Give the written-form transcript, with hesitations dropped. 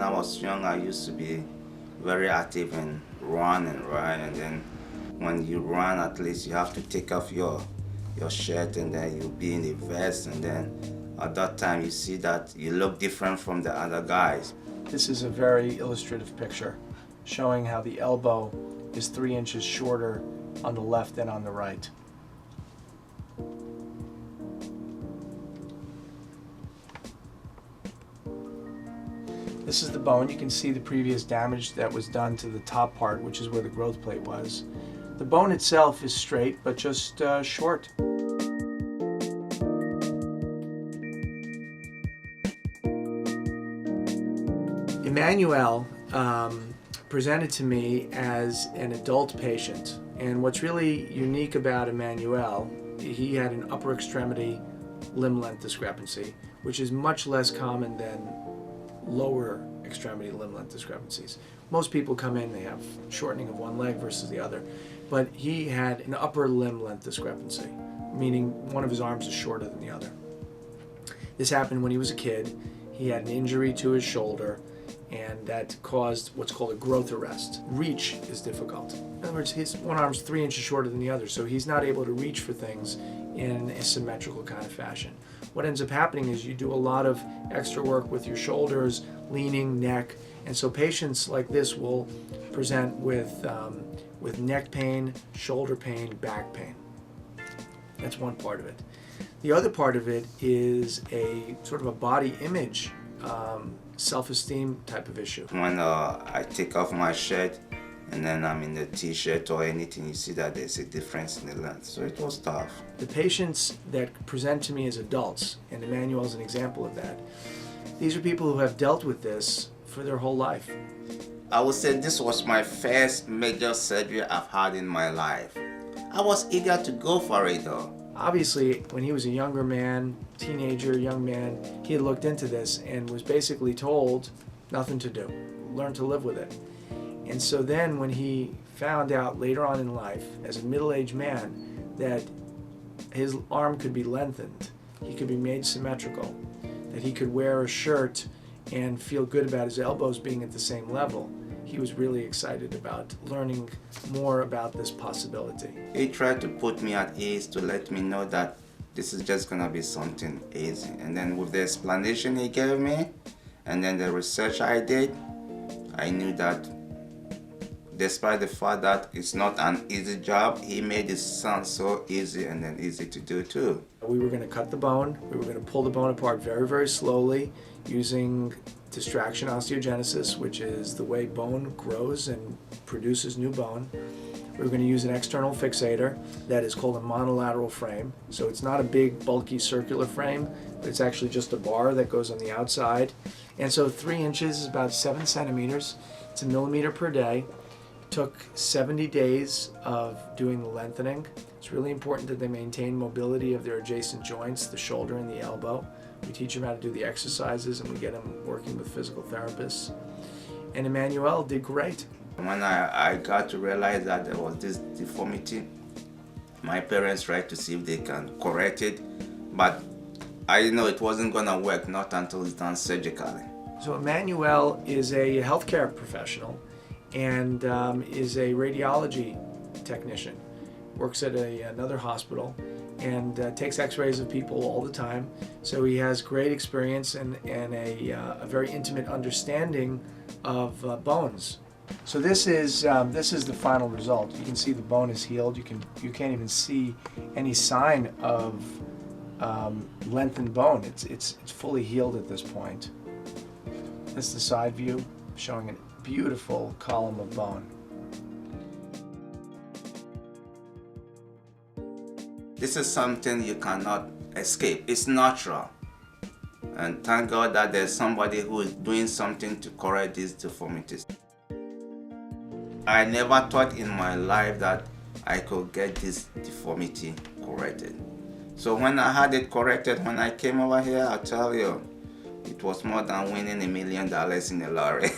I was young, I used to be very active in running, right? And then when you run, at least you have to take off your shirt, and then you'll be in a vest, and then at that time you see that you look different from the other guys. This is a very illustrative picture showing how the elbow is 3 inches shorter on the left than on the right. This is the bone. You can see the previous damage that was done to the top part, which is where the growth plate was. The bone itself is straight, but just short. Emmanuel presented to me as an adult patient, and what's really unique about Emmanuel, he had an upper extremity limb length discrepancy, which is much less common than lower extremity limb length discrepancies. Most people come in, they have shortening of one leg versus the other, but he had an upper limb length discrepancy, meaning one of his arms is shorter than the other. This happened when he was a kid. He had an injury to his shoulder, and that caused what's called a growth arrest. Reach is difficult. In other words, his one arm's 3 inches shorter than the other, so he's not able to reach for things in a symmetrical kind of fashion. What ends up happening is you do a lot of extra work with your shoulders, leaning, neck, and so patients like this will present with neck pain, shoulder pain, back pain. That's one part of it. The other part of it is a sort of a body image, self-esteem type of issue. When I take off my shirt and then I'm in the t-shirt or anything, you see that there's a difference in the length. So it was tough. The patients that present to me as adults, and Emmanuel is an example of that, these are people who have dealt with this for their whole life. I would say this was my first major surgery I've had in my life. I was eager to go for it though. Obviously, when he was a younger man, teenager, young man, he had looked into this and was basically told nothing to do, learn to live with it. And so then when he found out later on in life, as a middle-aged man, that his arm could be lengthened, he could be made symmetrical, that he could wear a shirt and feel good about his elbows being at the same level, he was really excited about learning more about this possibility. He tried to put me at ease, to let me know that this is just gonna be something easy. And then with the explanation he gave me, and then the research I did, I knew that despite the fact that it's not an easy job, he made it sound so easy and then easy to do too. We were going to cut the bone. We were going to pull the bone apart very, very slowly using distraction osteogenesis, which is the way bone grows and produces new bone. We were going to use an external fixator that is called a monolateral frame. So it's not a big, bulky circular frame, but it's actually just a bar that goes on the outside. And so 3 inches is about 7 centimeters. It's a millimeter per day. Took 70 days of doing the lengthening. It's really important that they maintain mobility of their adjacent joints, the shoulder and the elbow. We teach them how to do the exercises, and we get them working with physical therapists. And Emmanuel did great. When I got to realize that there was this deformity, my parents tried to see if they can correct it, but I know it wasn't gonna work, not until it's done surgically. So Emmanuel is a healthcare professional and is a radiology technician, works at another hospital, and takes x-rays of people all the time. So he has great experience and a very intimate understanding of bones. So this is the final result. You can see the bone is healed. You can't even see any sign of lengthened bone. It's fully healed at this point. This is the side view showing a beautiful column of bone. This is something you cannot escape. It's natural. And thank God that there's somebody who is doing something to correct these deformities. I never thought in my life that I could get this deformity corrected. So when I had it corrected, when I came over here, I tell you, it was more than winning $1 million in a lottery.